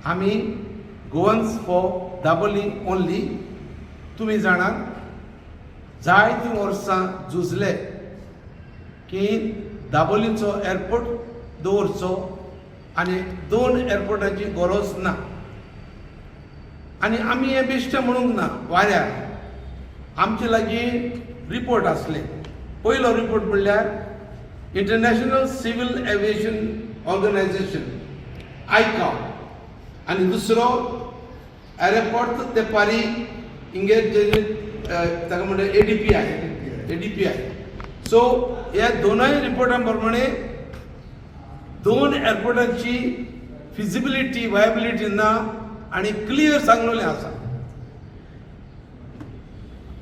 आमी Goans for Dabolim only. तुम्ही जाणात जायतीं वर्सां झुजले की दाबोलीचो एअरपोर्ट दवरचो आनी 2 एअरपोर्टाची गरज ना. आनी आमी हे बेश्टे म्हणूंक ना. वाऱ्यार आमचे लागीं रिपोर्ट आसले. पयलो रिपोर्ट म्हणल्यार इंटरनॅशनल सिव्हिल एविएशन ऑर्गनायझेशन आयका आनी दुसरो एअरपोर्ट ते पारी हिंगे ताका म्हणटा एडीपीआय. सो ह्या दोनूय रिपोर्टां प्रमाणे 2 एअरपोर्टांची फिजिबिलिटी वायबिलिटी ना आनी क्लियर सांगलेलें आसा.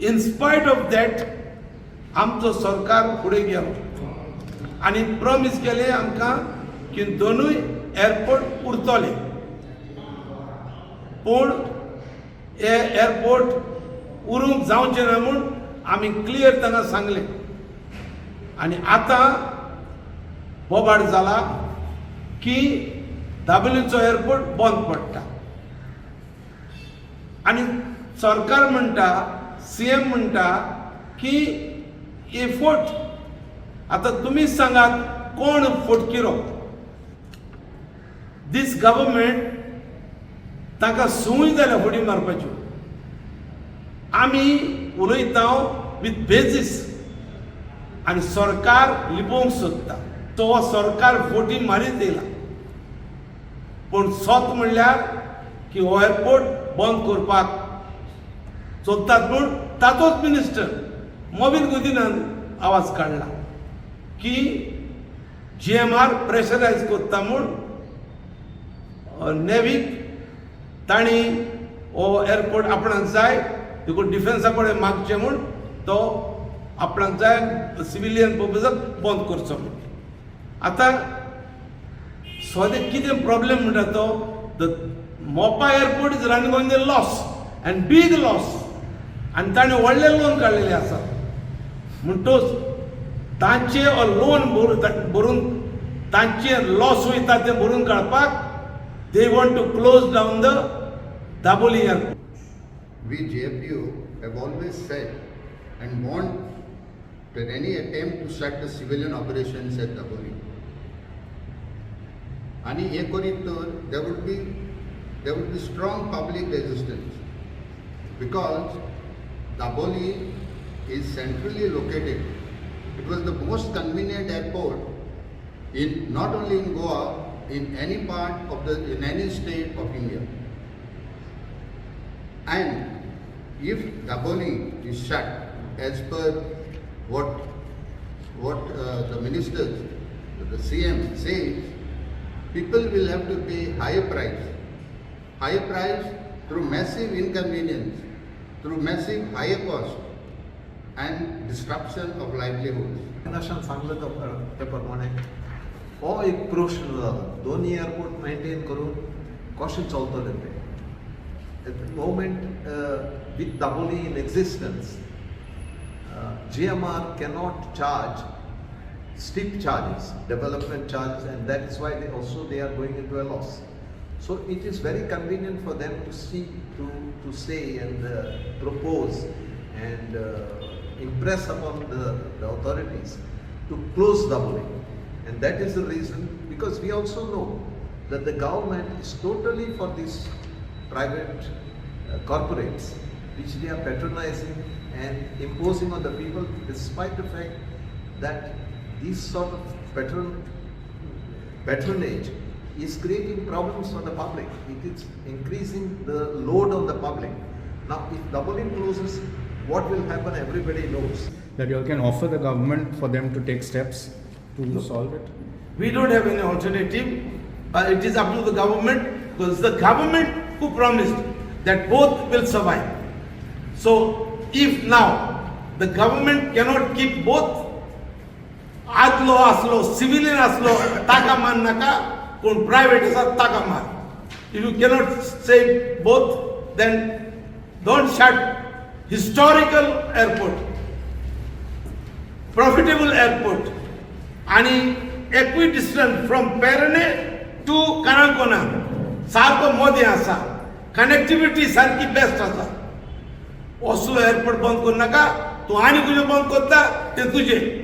इन स्पायट ऑफ दॅट आमचो सरकार फुडें गेलो आनी प्रॉमिस केलें आमकां की 2 एअरपोर्ट उरतले. पूण हे एअरपोर्ट उरूंक जावचें ना म्हूण आमी क्लियर तांकां सांगलें. आनी आतां बोबाड जाला की दाबोलीचो एअरपोर्ट बंद पडटा. आनी सरकार म्हणटा, सीएम म्हणटा की हे फोट. आतां तुमीच सांगात कोण फोटकिरो. दीस गव्हर्मेंट ताका सूय जाल्या फोडी मारपाच्यो. आमी उलयता विथ बेजीस आनी सरकार लिपोवंक सोदता. तो सरकार फोटी मारीत येयला. पूण सोत म्हणल्यार की हो एअरपोर्ट बंद करपाक सोदतात म्हूण तातोच मिनिस्टर मोबीन गुदिनान आवाज काडला की GMR प्रेशरायज करता म्हूण नेवीक तांणी हो एअरपोर्ट आपणाक जाय देखून डिफेन्सा कडेन मागचें म्हूण तो आपणाक जाय सिविलियन पर्पजाक बंद करचो म्हूण. आतां सद्या कितें प्रॉब्लेम म्हणटा तो the Mopa airport is running on the loss and बीग लॉस. आनी ताणें व्हडलें लोन काडलेलें आसा म्हणटूच तांचे लोन भरून तांचे लॉस वयता तें भरून काडपाक they want to close down the Dabolim airport. We GFDO have always said and warned that any attempt to shut the civilian operations at Dabolim. And there would be strong public resistance because Dabolim is centrally located. It was the most convenient airport in not only in Goa, in any state of India. And if Dabolim is shut, as per what the ministers, the CM says, people will have to pay higher price through massive inconvenience, through massive higher cost and disruption of livelihoods. नशान सांगलं त्या प्रमाणे हो एक प्रश्न जालो. दोन्ही airport maintain करून कशें चलतले ते. At the moment, with Dabolim in existence, GMR cannot charge steep charges, development charges, and that's why they are going into a loss. So it is very convenient for them to say and propose and impress upon the authorities to close Dabolim. And that is the reason, because we also know that the government is totally for these private corporates which they are patronizing and imposing on the people, despite the fact that this sort of patronage is creating problems for the public. It is increasing the load on the public. Now, if Dabolim closes, what will happen, everybody knows. That you all can offer the government for them to take steps to solve it? We don't have any alternative. It is up to the government, because the government who promised that both will survive. So, if now the government cannot keep both, आदलो असलो civilian असलो ताका मान नाका, कोण private आसा ताका मान. If you cannot save both, then don't shut historical airport, profitable airport, and equidistant from Perene to Karakona, सारको मोदी आसा कनेक्टिविटी सारकी बेस्ट आसा ओस्लो एअरपोर्ट बंद करू नाका तूं आनी तुजें बंद करता ते तुजें